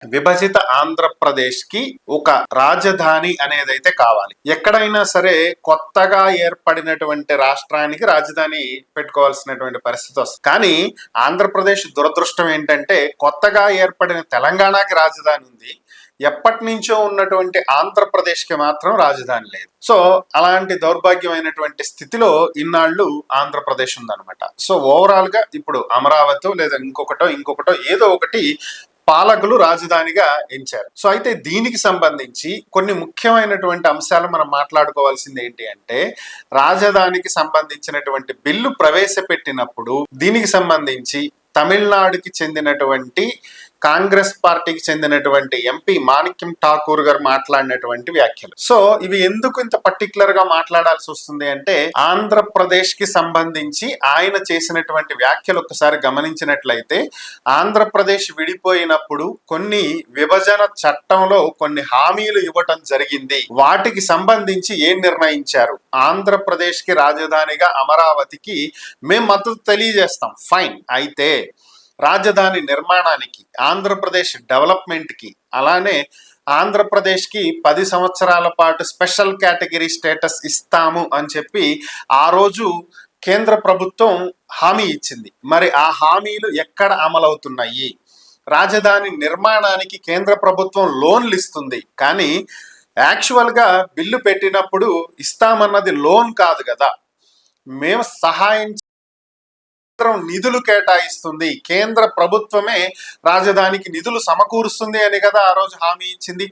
విభజిత ఆంధ్రప్రదేశ్ కి ఒక రాజధాని అనేదైతే కావాలి. ఎక్కడైనా సరే కొత్తగా ఏర్పడినటువంటి రాష్ట్రానికి రాజధాని పెట్టుకోవాల్సినటువంటి పరిస్థితి వస్తుంది. కానీ ఆంధ్రప్రదేశ్ దురదృష్టం ఏంటంటే కొత్తగా ఏర్పడిన తెలంగాణకి రాజధాని ఉంది, ఎప్పటి నుంచో ఉన్నటువంటి ఆంధ్రప్రదేశ్ కి మాత్రం రాజధాని లేదు. సో అలాంటి దౌర్భాగ్యమైనటువంటి స్థితిలో ఇన్నాళ్ళు ఆంధ్రప్రదేశ్ ఉందన్నమాట. సో ఓవరాల్ గా ఇప్పుడు అమరావతి లేదా ఇంకొకటో ఏదో ఒకటి పాలకులు రాజధానిగా ఎంచారు. సో అయితే దీనికి సంబంధించి కొన్ని ముఖ్యమైనటువంటి అంశాలు మనం మాట్లాడుకోవాల్సింది ఏంటి అంటే, రాజధానికి సంబంధించినటువంటి బిల్లు ప్రవేశపెట్టినప్పుడు దీనికి సంబంధించి తమిళనాడుకి చెందినటువంటి కాంగ్రెస్ పార్టీకి చెందినటువంటి ఎంపీ మాణిక్యం ఠాకూర్ గారు మాట్లాడినటువంటి వ్యాఖ్యలు. సో ఇవి ఎందుకు ఇంత పర్టికులర్ గా మాట్లాడాల్సి వస్తుంది అంటే, ఆంధ్రప్రదేశ్ కి సంబంధించి ఆయన చేసినటువంటి వ్యాఖ్యలు ఒకసారి గమనించినట్లయితే, ఆంధ్రప్రదేశ్ విడిపోయినప్పుడు కొన్ని విభజన చట్టంలో కొన్ని హామీలు ఇవ్వటం జరిగింది. వాటికి సంబంధించి ఏం నిర్ణయించారు? ఆంధ్రప్రదేశ్ కి రాజధానిగా అమరావతికి మేము మద్దతు తెలియజేస్తాం, ఫైన్. అయితే రాజధాని నిర్మాణానికి, ఆంధ్రప్రదేశ్ డెవలప్మెంట్ కి, అలానే ఆంధ్రప్రదేశ్ కి 10 సంవత్సరాల పాటు స్పెషల్ కేటగిరీ స్టేటస్ ఇస్తాము అని చెప్పి ఆ రోజు కేంద్ర ప్రభుత్వం హామీ ఇచ్చింది. మరి ఆ హామీలు ఎక్కడ అమలవుతున్నాయి? రాజధాని నిర్మాణానికి కేంద్ర ప్రభుత్వం లోన్లు ఇస్తుంది, కానీ యాక్చువల్ గా బిల్లు పెట్టినప్పుడు ఇస్తామన్నది లోన్ కాదు కదా, మేము సహాయం నిధులు కేటాయిస్తుంది, కేంద్ర ప్రభుత్వమే రాజధానికి నిధులు సమకూరుస్తుంది అని కదా ఆ రోజు హామీ ఇచ్చింది.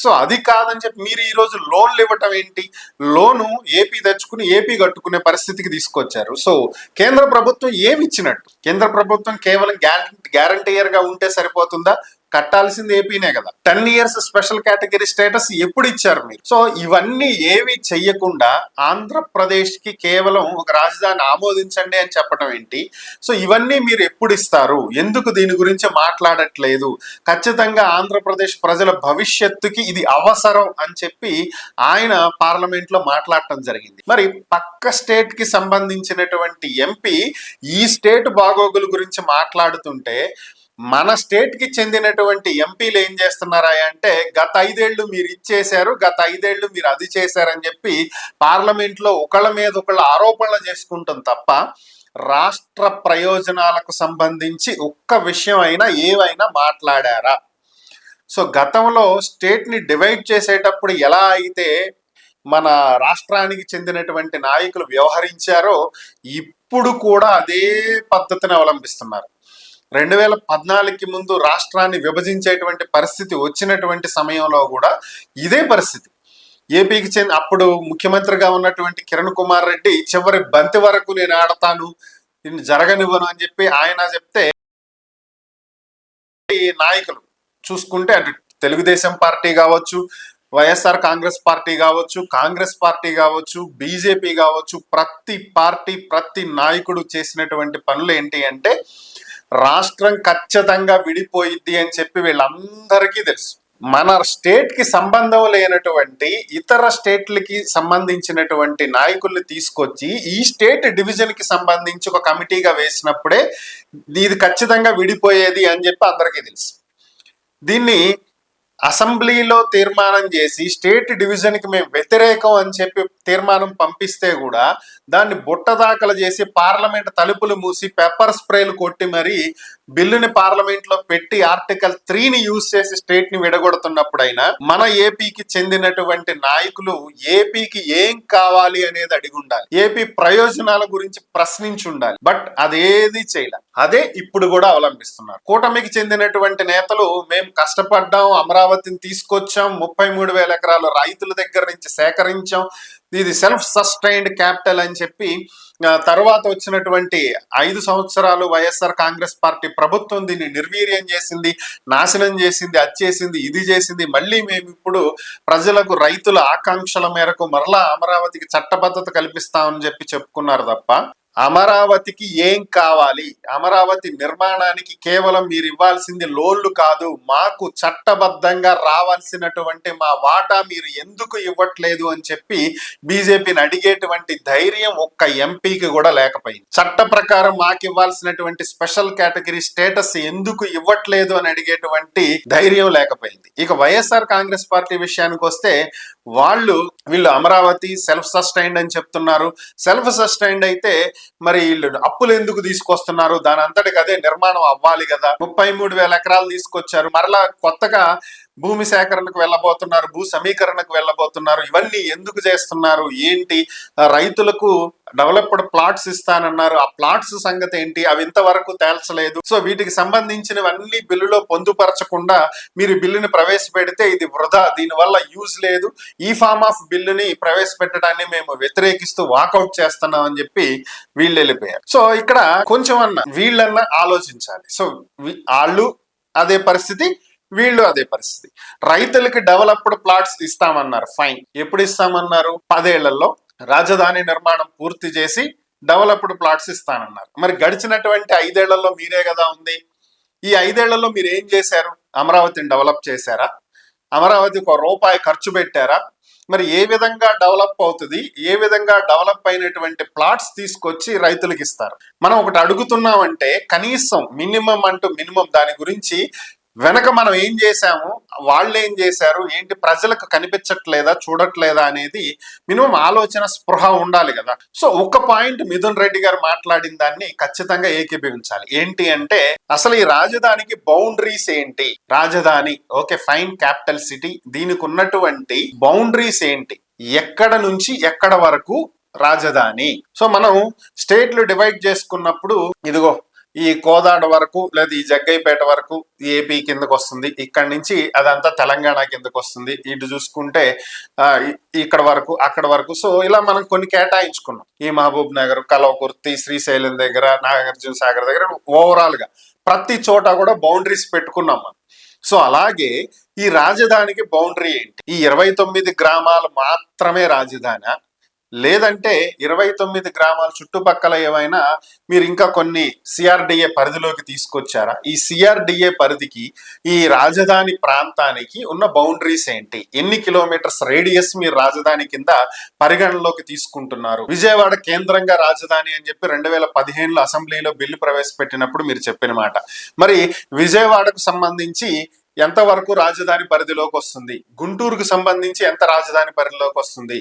సో అది కాదని చెప్పి మీరు ఈ రోజు లోన్లు ఇవ్వటం ఏంటి? లోను ఏపీ తెచ్చుకుని ఏపీ కట్టుకునే పరిస్థితికి తీసుకొచ్చారు. సో కేంద్ర ప్రభుత్వం ఏమి ఇచ్చినట్టు? కేంద్ర ప్రభుత్వం కేవలం గ్యారంటీయర్ గా ఉంటే సరిపోతుందా? కట్టాల్సింది ఏపీనే కదా. 10 years స్పెషల్ కేటగిరీ స్టేటస్ ఎప్పుడు ఇచ్చారు మీరు? సో ఇవన్నీ ఏవి చెయ్యకుండా ఆంధ్రప్రదేశ్ కి కేవలం ఒక రాజధాని ఆమోదించండి అని చెప్పడం ఏంటి? సో ఇవన్నీ మీరు ఎప్పుడు ఇస్తారు? ఎందుకు దీని గురించి మాట్లాడట్లేదు? ఖచ్చితంగా ఆంధ్రప్రదేశ్ ప్రజల భవిష్యత్తుకి ఇది అవసరం అని చెప్పి ఆయన పార్లమెంట్ లో మాట్లాడటం జరిగింది. మరి పక్క స్టేట్ కి సంబంధించినటువంటి ఎంపీ ఈ స్టేట్ బాగోగుల గురించి మాట్లాడుతుంటే, మన స్టేట్ కి చెందినటువంటి ఎంపీలు ఏం చేస్తున్నారా అంటే, గత 5 ఏళ్ళు మీరు ఇచ్చేశారు, గత 5 ఏళ్ళు మీరు అది చేశారని చెప్పి పార్లమెంట్ లో ఒకళ్ళ మీద ఒకళ్ళు ఆరోపణలు చేసుకుంటాం తప్ప రాష్ట్ర ప్రయోజనాలకు సంబంధించి ఒక్క విషయం అయినా ఏవైనా మాట్లాడారా? సో గతంలో స్టేట్ ని డివైడ్ చేసేటప్పుడు ఎలా అయితే మన రాష్ట్రానికి చెందినటువంటి నాయకులు వ్యవహరించారో ఇప్పుడు కూడా అదే పద్ధతిని అవలంబిస్తున్నారు. 2014కి ముందు రాష్ట్రాన్ని విభజించేటువంటి పరిస్థితి వచ్చినటువంటి సమయంలో కూడా ఇదే పరిస్థితి. ఏపీకి చెంది అప్పుడు ముఖ్యమంత్రిగా ఉన్నటువంటి కిరణ్ కుమార్ రెడ్డి చివరి బంతి వరకు నేను ఆడతాను, దీన్ని జరగనివ్వను అని చెప్పి ఆయన చెప్తే, నాయకులు చూసుకుంటే అటు తెలుగుదేశం పార్టీ కావచ్చు, వైఎస్ఆర్ కాంగ్రెస్ పార్టీ కావచ్చు, బీజేపీ కావచ్చు, ప్రతి పార్టీ ప్రతి నాయకుడు చేసినటువంటి పనులు ఏంటి అంటే, రాష్ట్రం ఖచ్చితంగా విడిపోయిద్ది అని చెప్పి వీళ్ళందరికీ తెలుసు. మన స్టేట్ కి సంబంధం లేనటువంటి ఇతర స్టేట్లకి సంబంధించినటువంటి నాయకుల్ని తీసుకొచ్చి ఈ స్టేట్ డివిజన్ కి సంబంధించి ఒక కమిటీగా వేసినప్పుడే ఇది ఖచ్చితంగా విడిపోయేది అని చెప్పి అందరికీ తెలుసు. దీన్ని అసెంబ్లీలో తీర్మానం చేసి స్టేట్ డివిజన్ కి మేము వ్యతిరేకం అని చెప్పి తీర్మానం పంపిస్తే కూడా దాన్ని బుట్టదాఖలు చేసి పార్లమెంట్ తలుపులు మూసి పెప్పర్ స్ప్రేలు కొట్టి మరి బిల్లుని పార్లమెంట్ లో పెట్టి ఆర్టికల్ 3ని యూజ్ చేసి స్టేట్ ని విడగొడుతున్నప్పుడైనా మన ఏపీకి చెందినటువంటి నాయకులు ఏపీకి ఏం కావాలి అనేది అడిగి ఉండాలి, ఏపీ ప్రయోజనాల గురించి ప్రశ్నించి ఉండాలి. బట్ అదేది చేయలే. అదే ఇప్పుడు కూడా అవలంబిస్తున్నారు. కూటమికి చెందినటువంటి నేతలు మేము కష్టపడ్డాం, అమరావతిని తీసుకొచ్చాం, 33,000 ఎకరాలు రైతుల దగ్గర నుంచి సేకరించాం, ఇది సెల్ఫ్ సస్టైన్డ్ క్యాపిటల్ అని చెప్పి తర్వాత వచ్చినటువంటి 5 సంవత్సరాలు వైఎస్ఆర్ కాంగ్రెస్ పార్టీ ప్రభుత్వం దీన్ని నిర్వీర్యం చేసింది, నాశనం చేసింది, అది చేసింది, ఇది చేసింది. మళ్ళీ మేము ఇప్పుడు ప్రజలకు రైతుల ఆకాంక్షల మేరకు మరలా అమరావతికి చట్టబద్ధత కల్పిస్తామని చెప్పి చెప్పుకున్నారు తప్ప అమరావతికి ఏం కావాలి? అమరావతి నిర్మాణానికి కేవలం మీరు ఇవ్వాల్సింది లోన్లు కాదు, మాకు చట్టబద్ధంగా రావాల్సినటువంటి మా వాటా మీరు ఎందుకు ఇవ్వట్లేదు అని చెప్పి బీజేపీని అడిగేటువంటి ధైర్యం ఒక్క ఎంపీకి కూడా లేకపోయింది. చట్ట ప్రకారం మాకు ఇవ్వాల్సినటువంటి స్పెషల్ కేటగిరీ స్టేటస్ ఎందుకు ఇవ్వట్లేదు అని అడిగేటువంటి ధైర్యం లేకపోయింది. ఇక వైఎస్ఆర్ కాంగ్రెస్ పార్టీ విషయానికి వస్తే వీళ్ళు అమరావతి సెల్ఫ్ సస్టైన్డ్ అని చెప్తున్నారు. సెల్ఫ్ సస్టైన్డ్ అయితే మరి వీళ్ళు అప్పులు ఎందుకు తీసుకొస్తున్నారు? దాని అంతటికి అదే నిర్మాణం అవ్వాలి కదా. 33,000 ఎకరాలు తీసుకొచ్చారు, మరలా కొత్తగా భూమి సేకరణకు వెళ్ళబోతున్నారు, భూ సమీకరణకు వెళ్ళబోతున్నారు. ఇవన్నీ ఎందుకు చేస్తున్నారు? ఏంటి? రైతులకు డెవలప్డ్ ప్లాట్స్ ఇస్తానన్నారు, ఆ ప్లాట్స్ సంగతి ఏంటి? అవి ఇంతవరకు తేల్చలేదు. సో వీటికి సంబంధించినవన్నీ బిల్లులో పొందుపరచకుండా మీరు బిల్లుని ప్రవేశపెడితే ఇది వృధా, దీనివల్ల యూజ్ లేదు, ఈ ఫార్మ్ ఆఫ్ బిల్లుని ప్రవేశపెట్టడాన్ని మేము వ్యతిరేకిస్తూ వాకౌట్ చేస్తున్నాం అని చెప్పి వీళ్ళు వెళ్ళిపోయారు. సో ఇక్కడ కొంచెం వీళ్ళన్నా ఆలోచించాలి. సో వాళ్ళు అదే పరిస్థితి, వీళ్ళు అదే పరిస్థితి. రైతులకి డెవలప్డ్ ప్లాట్స్ ఇస్తామన్నారు, ఫైన్. ఎప్పుడు ఇస్తామన్నారు? 10 ఏళ్లలో రాజధాని నిర్మాణం పూర్తి చేసి డెవలప్డ్ ప్లాట్స్ ఇస్తానన్నారు. మరి గడిచినటువంటి 5 ఏళ్లలో మీరే కదా ఉంది. ఈ 5 ఏళ్లలో మీరు ఏం చేశారు? అమరావతిని డెవలప్ చేశారా? అమరావతికి ₹1 ఖర్చు పెట్టారా? మరి ఏ విధంగా డెవలప్ అవుతుంది? ఏ విధంగా డెవలప్ అయినటువంటి ప్లాట్స్ తీసుకొచ్చి రైతులకు ఇస్తారు? మనం ఒకటి అడుగుతున్నామంటే కనీసం మినిమం దాని గురించి వెనక మనం ఏం చేశాము, వాళ్ళు ఏం చేశారు, ఏంటి ప్రజలకు కనిపించట్లేదా, చూడట్లేదా అనేది మినిమం ఆలోచన స్పృహ ఉండాలి కదా. సో ఒక పాయింట్ మిథున్ రెడ్డి గారు మాట్లాడిన దాన్ని ఖచ్చితంగా ఏకీభవించాలి. ఏంటి అంటే అసలు ఈ రాజధానికి బౌండరీస్ ఏంటి? రాజధాని ఓకే ఫైన్, క్యాపిటల్ సిటీ, దీనికి ఉన్నటువంటి బౌండరీస్ ఏంటి? ఎక్కడ నుంచి ఎక్కడ వరకు రాజధాని? సో మనం స్టేట్లు డివైడ్ చేసుకున్నప్పుడు ఇదిగో ఈ కోదాడ వరకు లేదా ఈ జగ్గైపేట వరకు ఏపీ కిందకు వస్తుంది, ఇక్కడి నుంచి అదంతా తెలంగాణ కిందకు వస్తుంది, ఇటు చూసుకుంటే ఇక్కడ వరకు అక్కడ వరకు. సో ఇలా మనం కొన్ని కేటాయించుకున్నాం. ఈ మహబూబ్ నగర్, కల్వకుర్తి, శ్రీశైలం దగ్గర, నాగార్జున సాగర్ దగ్గర ఓవరాల్ గా ప్రతి చోట కూడా బౌండరీస్ పెట్టుకున్నాం మనం. సో అలాగే ఈ రాజధానికి బౌండరీ ఏంటి? ఈ 29 గ్రామాలు మాత్రమే రాజధాని, లేదంటే 29 గ్రామాల చుట్టుపక్కల ఏమైనా మీరు ఇంకా కొన్ని సిఆర్డిఏ పరిధిలోకి తీసుకొచ్చారా? ఈ సిఆర్డిఏ పరిధికి ఈ రాజధాని ప్రాంతానికి ఉన్న బౌండరీస్ ఏంటి? ఎన్ని కిలోమీటర్స్ రేడియస్ మీరు రాజధాని కింద పరిగణలోకి తీసుకుంటున్నారు? విజయవాడ కేంద్రంగా రాజధాని అని చెప్పి 2015లో అసెంబ్లీలో బిల్లు ప్రవేశపెట్టినప్పుడు మీరు చెప్పిన మాట. మరి విజయవాడకు సంబంధించి ఎంతవరకు రాజధాని పరిధిలోకి వస్తుంది? గుంటూరుకు సంబంధించి ఎంత రాజధాని పరిధిలోకి వస్తుంది?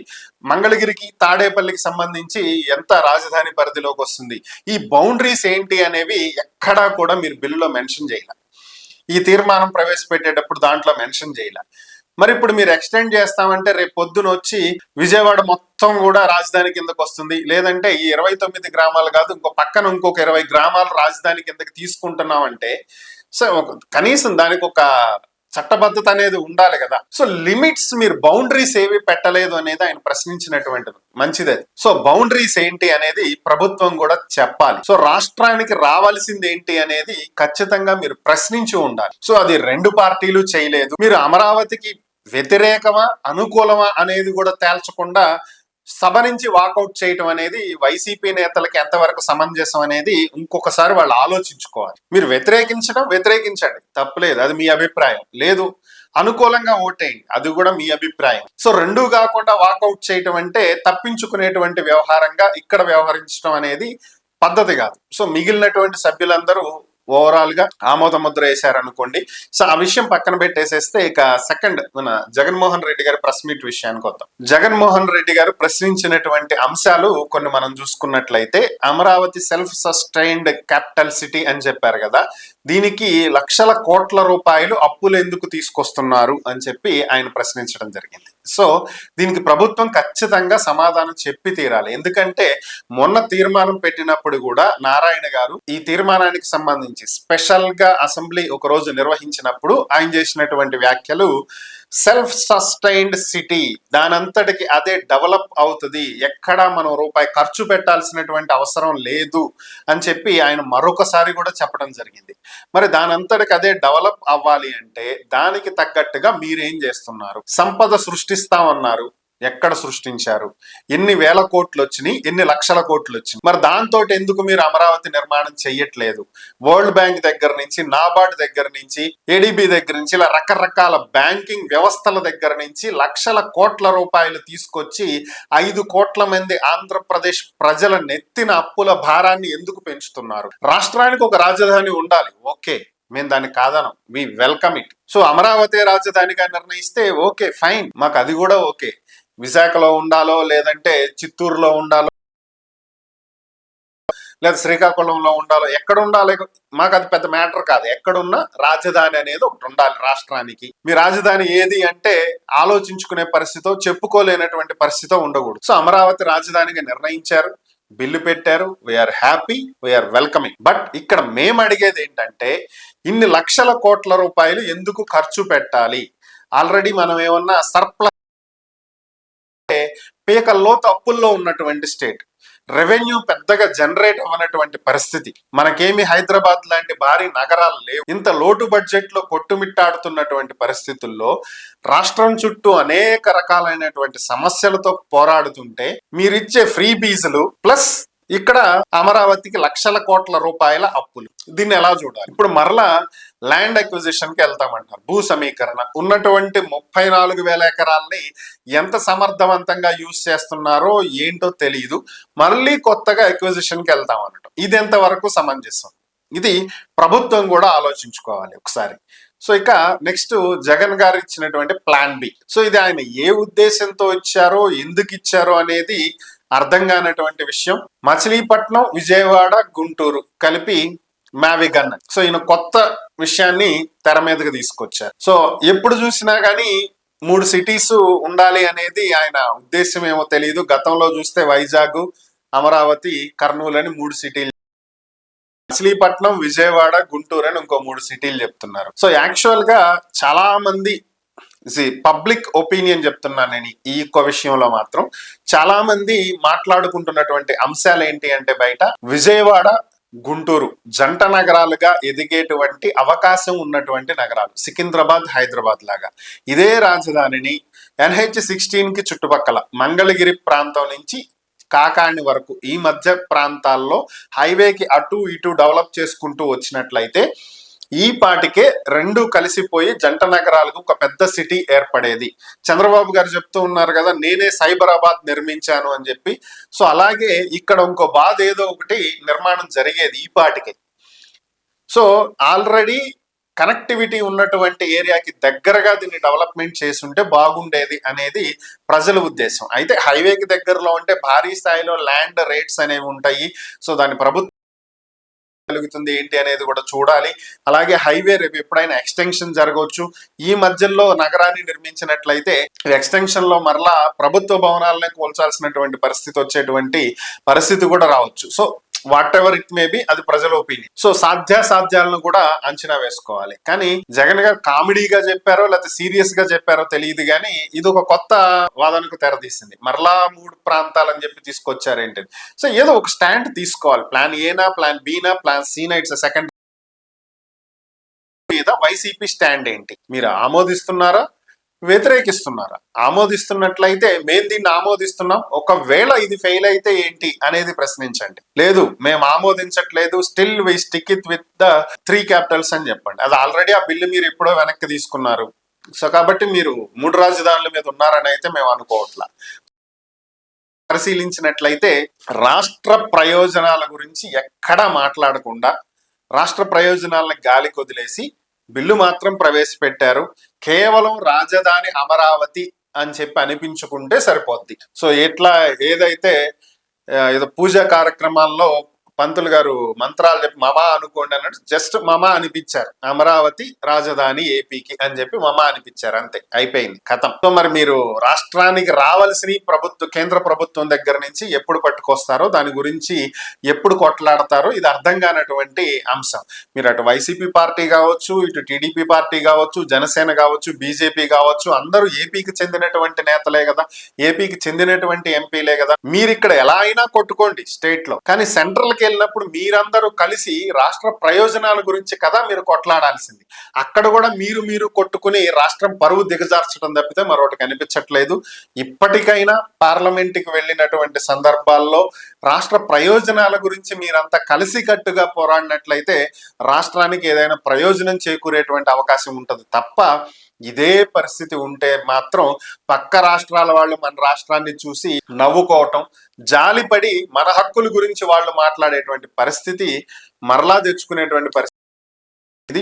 మంగళగిరికి, తాడేపల్లికి సంబంధించి ఎంత రాజధాని పరిధిలోకి వస్తుంది? ఈ బౌండరీస్ ఏంటి అనేవి ఎక్కడా కూడా మీరు బిల్లులో మెన్షన్ చేయాలి. ఈ తీర్మానం ప్రవేశపెట్టేటప్పుడు దాంట్లో మెన్షన్ చేయాలి. మరి ఇప్పుడు మీరు ఎక్స్టెండ్ చేస్తామంటే రేపు పొద్దున వచ్చి విజయవాడ మొత్తం కూడా రాజధాని కిందకు వస్తుంది, లేదంటే ఈ 29 గ్రామాలు కాదు ఇంకో పక్కన ఇంకొక 20 గ్రామాలు రాజధాని కిందకి తీసుకుంటున్నామంటే సో కనీసం దానికి ఒక చట్టబద్ధత అనేది ఉండాలి కదా. సో లిమిట్స్, మీరు బౌండరీస్ ఏవి పెట్టలేదు అనేది ఆయన ప్రశ్నించినటువంటిది మంచిది. సో బౌండరీస్ ఏంటి అనేది ప్రభుత్వం కూడా చెప్పాలి. సో రాష్ట్రానికి రావాల్సింది ఏంటి అనేది ఖచ్చితంగా మీరు ప్రశ్నించి ఉండాలి. సో అది 2 పార్టీలు చేయలేదు. మీరు అమరావతికి వ్యతిరేకమా అనుకూలమా అనేది కూడా తేల్చకుండా సభ నుంచి వాకౌట్ చేయటం అనేది వైసీపీ నేతలకి ఎంతవరకు సమంజసం అనేది ఇంకొకసారి వాళ్ళు ఆలోచించుకోవాలి. మీరు వ్యతిరేకించండి, తప్పులేదు, అది మీ అభిప్రాయం. లేదు అనుకూలంగా ఓటేయండి, అది కూడా మీ అభిప్రాయం. సో రెండూ కాకుండా వాకౌట్ చేయటం అంటే తప్పించుకునేటువంటి వ్యవహారంగా ఇక్కడ వ్యవహరించడం అనేది పద్ధతి కాదు. సో మిగిలినటువంటి సభ్యులందరూ ఓవరాల్ గా ఆమోద ముద్ర వేశారనుకోండి. సో ఆ విషయం పక్కన పెట్టేసేస్తే ఇక సెకండ్ మన జగన్మోహన్ రెడ్డి గారి ప్రెస్ మీట్ విషయానికి వద్దాం. జగన్మోహన్ రెడ్డి గారు ప్రశ్నించినటువంటి అంశాలు కొన్ని మనం చూసుకున్నట్లయితే, Amaravati self sustained capital city అని చెప్పారు కదా, దీనికి లక్షల కోట్ల రూపాయలు అప్పులు ఎందుకు తీసుకొస్తున్నారు అని చెప్పి ఆయన ప్రశ్నించడం జరిగింది. సో దీనికి ప్రభుత్వం ఖచ్చితంగా సమాధానం చెప్పి తీరాలి. ఎందుకంటే మొన్న తీర్మానం పెట్టినప్పుడు కూడా నారాయణ గారు ఈ తీర్మానానికి సంబంధించి స్పెషల్ గా అసెంబ్లీ ఒక రోజు నిర్వహించినప్పుడు ఆయన చేసినటువంటి వ్యాఖ్యలు, సెల్ఫ్ సస్టైన్డ్ సిటీ దానంతటికి అదే డెవలప్ అవుతుంది, ఎక్కడా మనం రూపాయి ఖర్చు పెట్టాల్సినటువంటి అవసరం లేదు అని చెప్పి ఆయన మరొకసారి కూడా చెప్పడం జరిగింది. మరి దానంతటికి అదే డెవలప్ అవ్వాలి అంటే దానికి తగ్గట్టుగా మీరేం చేస్తున్నారు? సంపద సృష్టిస్తామన్నారు, ఎక్కడ సృష్టించారు? ఎన్ని వేల కోట్లు వచ్చినాయి, ఎన్ని లక్షల కోట్లు వచ్చినాయి? మరి దాంతో ఎందుకు మీరు అమరావతి నిర్మాణం చెయ్యట్లేదు? వరల్డ్ బ్యాంక్ దగ్గర నుంచి, నాబార్డ్ దగ్గర నుంచి, ఏడీబీ దగ్గర నుంచి, ఇలా రకరకాల బ్యాంకింగ్ వ్యవస్థల దగ్గర నుంచి లక్షల కోట్ల రూపాయలు తీసుకొచ్చి 5 కోట్ల మంది ఆంధ్రప్రదేశ్ ప్రజల నెత్తిన అప్పుల భారాన్ని ఎందుకు పెంచుతున్నారు? రాష్ట్రానికి ఒక రాజధాని ఉండాలి, ఓకే, మేము దాన్ని కాదనం, we welcome it. So Amaravati రాజధానిగా నిర్ణయిస్తే ఓకే, ఫైన్, మాకు అది కూడా ఓకే. విశాఖలో ఉండాలో, లేదంటే చిత్తూరులో ఉండాలో, లేదా శ్రీకాకుళంలో ఉండాలో, ఎక్కడ ఉండాలి మాకు అది పెద్ద మ్యాటర్ కాదు. ఎక్కడున్నా రాజధాని అనేది ఒకటి ఉండాలి రాష్ట్రానికి. మీ రాజధాని ఏది అంటే ఆలోచించుకునే పరిస్థితితో, చెప్పుకోలేనటువంటి పరిస్థితితో ఉండకూడదు. సో అమరావతి రాజధానిగా నిర్ణయించారు, బిల్లు పెట్టారు, we are happy, we are welcoming. But ఇక్కడ మేము అడిగేది ఏంటంటే, ఇన్ని లక్షల కోట్ల రూపాయలు ఎందుకు ఖర్చు పెట్టాలి? ఆల్రెడీ మనం ఏమన్నా సర్ప్లస్, పీకల్లోతు అప్పుల్లో ఉన్నటువంటి స్టేట్, రెవెన్యూ పెద్దగా జనరేట్ అవ్వనటువంటి పరిస్థితి, మనకేమి హైదరాబాద్ లాంటి భారీ నగరాలు లేవు, ఇంత లోటు బడ్జెట్ లో కొట్టుమిట్టాడుతున్నటువంటి పరిస్థితుల్లో రాష్ట్రం చుట్టూ అనేక రకాలైనటువంటి సమస్యలతో పోరాడుతుంటే మీరిచ్చే ఫ్రీ బీజులు ప్లస్ ఇక్కడ అమరావతికి లక్షల కోట్ల రూపాయల అప్పులు, దీన్ని ఎలా చూడాలి? ఇప్పుడు మరలా ల్యాండ్ అక్విజిషన్ కి వెళ్తామంటారు. భూ సమీకరణ ఉన్నటువంటి 34,000 ఎకరాల్ని ఎంత సమర్థవంతంగా యూజ్ చేస్తున్నారో ఏంటో తెలియదు, మళ్ళీ కొత్తగా అక్విజిషన్ కి వెళ్తామన్నట్టు. ఇది ఎంతవరకు సమంజసం? ఇది ప్రభుత్వం కూడా ఆలోచించుకోవాలి ఒకసారి. సో ఇక నెక్స్ట్ జగన్ గారు ఇచ్చినటువంటి ప్లాన్ బి. సో ఇది ఆయన ఏ ఉద్దేశంతో ఇచ్చారో, ఎందుకు ఇచ్చారో అనేది అర్థం కానటువంటి విషయం. మచిలీపట్నం, విజయవాడ, గుంటూరు కలిపి మ్యావిగన్. సో ఈయన కొత్త విషయాన్ని తెర మీదకి తీసుకొచ్చారు. సో ఎప్పుడు చూసినా కానీ 3 సిటీస్ ఉండాలి అనేది ఆయన ఉద్దేశం ఏమో తెలియదు. గతంలో చూస్తే వైజాగ్, అమరావతి, కర్నూలు అని 3 సిటీలు, మచిలీపట్నం, విజయవాడ, గుంటూరు అని ఇంకో 3 సిటీలు చెప్తున్నారు. సో యాక్చువల్ గా చాలా మంది పబ్లిక్ ఒపీనియన్ చెప్తున్నాను నేను ఈ విషయంలో మాత్రం, చాలా మంది మాట్లాడుకుంటున్నటువంటి అంశాలు ఏంటి అంటే, బయట విజయవాడ, గుంటూరు జంట నగరాలుగా ఎదిగేటువంటి అవకాశం ఉన్నటువంటి నగరాలు, సికింద్రాబాద్, హైదరాబాద్ లాగా. ఇదే రాజధానిని NH-16 కి చుట్టుపక్కల మంగళగిరి ప్రాంతం నుంచి కాకాణి వరకు ఈ మధ్య ప్రాంతాల్లో హైవేకి అటు ఇటు డెవలప్ చేసుకుంటూ వచ్చినట్లయితే ఈ పాటికే 2 కలిసిపోయి జంట నగరాలకు ఒక పెద్ద సిటీ ఏర్పడేది. చంద్రబాబు గారు చెప్తూ ఉన్నారు కదా, నేనే సైబరాబాద్ నిర్మించాను అని చెప్పి. సో అలాగే ఇక్కడ ఇంకో బాధ ఏదో ఒకటి నిర్మాణం జరిగేది ఈ పాటికే. సో ఆల్రెడీ కనెక్టివిటీ ఉన్నటువంటి ఏరియాకి దగ్గరగా దీన్ని డెవలప్మెంట్ చేసుంటే బాగుండేది అనేది ప్రజల ఉద్దేశం. అయితే హైవేకి దగ్గరలో ఉంటే భారీ స్థాయిలో ల్యాండ్ రేట్స్ అనేవి ఉంటాయి. సో దాని ప్రభుత్వం కలుగుతుంది ఏంటి అనేది కూడా చూడాలి. అలాగే హైవే రేపు ఎప్పుడైనా ఎక్స్టెన్షన్ జరగవచ్చు. ఈ మధ్యలో నగరాన్ని నిర్మించినట్లయితే ఎక్స్టెన్షన్ లో మరలా ప్రభుత్వ భవనాలనే కూల్చాల్సినటువంటి పరిస్థితి వచ్చేటువంటి పరిస్థితి కూడా రావచ్చు. So what ever it may be, అది ప్రజల ఒపీనియన్. సో సాధ్యాసాధ్యాలను కూడా అంచనా వేసుకోవాలి. కానీ జగన్ గారు కామెడీగా చెప్పారో లేకపోతే సీరియస్ గా చెప్పారో తెలియదు, కానీ ఇది ఒక కొత్త వాదనకు తెరదీసింది. మరలా 3 ప్రాంతాలు అని చెప్పి తీసుకొచ్చారేంటి. సో ఏదో ఒక స్టాండ్ తీసుకోవాలి. ప్లాన్ ఏనా, ప్లాన్ బీనా, ప్లాన్ సీనా, ఇట్స్ సెకండ్. మీద వైసీపీ స్టాండ్ ఏంటి? మీరు ఆమోదిస్తున్నారా, వ్యతిరేకిస్తున్నారా? ఆమోదిస్తున్నట్లయితే మేము దీన్ని ఆమోదిస్తున్నాం, ఒకవేళ ఇది ఫెయిల్ అయితే ఏంటి అనేది ప్రశ్నించండి. లేదు మేము ఆమోదించట్లేదు, still we stick it with the 3 capitals అని చెప్పండి. అది ఆల్రెడీ ఆ బిల్లు మీరు ఎప్పుడో వెనక్కి తీసుకున్నారు. సో కాబట్టి మీరు 3 రాజధానుల మీద ఉన్నారని అయితే మేము అనుకోవట్లా. పరిశీలించినట్లయితే రాష్ట్ర ప్రయోజనాల గురించి ఎక్కడా మాట్లాడకుండా రాష్ట్ర ప్రయోజనాలను గాలి కొదిలేసి బిల్లు మాత్రం ప్రవేశపెట్టారు. కేవలం రాజధాని అమరావతి అని చెప్పి అనిపించుకుంటే సరిపోద్ది. సో ఎట్లా ఏదైతే ఏదో పూజా కార్యక్రమాల్లో పంతులు గారు మంత్రాలు చెప్పి మమా అనుకోండి అన్నట్టు జస్ట్ మమా అనిపించారు, అమరావతి రాజధాని ఏపీకి అని చెప్పి మమా అనిపించారు, అంతే, అయిపోయింది, కథం. సో మరి మీరు రాష్ట్రానికి రావాల్సిన కేంద్ర ప్రభుత్వం దగ్గర నుంచి ఎప్పుడు పట్టుకొస్తారో, దాని గురించి ఎప్పుడు కొట్లాడతారో ఇది అర్థం కానటువంటి అంశం. మీరు అటు వైసీపీ పార్టీ కావచ్చు, ఇటు టీడీపీ పార్టీ కావచ్చు, జనసేన కావచ్చు, బీజేపీ కావచ్చు, అందరూ ఏపీకి చెందినటువంటి నేతలే కదా, ఏపీకి చెందినటువంటి ఎంపీలే కదా. మీరు ఇక్కడ ఎలా అయినా కొట్టుకోండి స్టేట్ లో, కానీ సెంట్రల్ కి వెళ్ళినప్పుడు మీరందరూ కలిసి రాష్ట్ర ప్రయోజనాల గురించి కదా మీరు కొట్లాడాల్సింది. అక్కడ కూడా మీరు కొట్టుకుని రాష్ట్రం పరువు దిగజార్చడం తప్పితే మరొకటి కనిపించట్లేదు. ఇప్పటికైనా పార్లమెంట్కి వెళ్ళినటువంటి సందర్భాల్లో రాష్ట్ర ప్రయోజనాల గురించి మీరంతా కలిసికట్టుగా పోరాడినట్లయితే రాష్ట్రానికి ఏదైనా ప్రయోజనం చేకూరేటువంటి అవకాశం ఉంటుంది తప్ప ఇదే పరిస్థితి ఉంటే మాత్రం పక్క రాష్ట్రాల వాళ్ళు మన రాష్ట్రాన్ని చూసి నవ్వుకోవటం, జాలిపడి మన హక్కుల గురించి వాళ్ళు మాట్లాడేటువంటి పరిస్థితి మరలా తెచ్చుకునేటువంటి పరిస్థితి.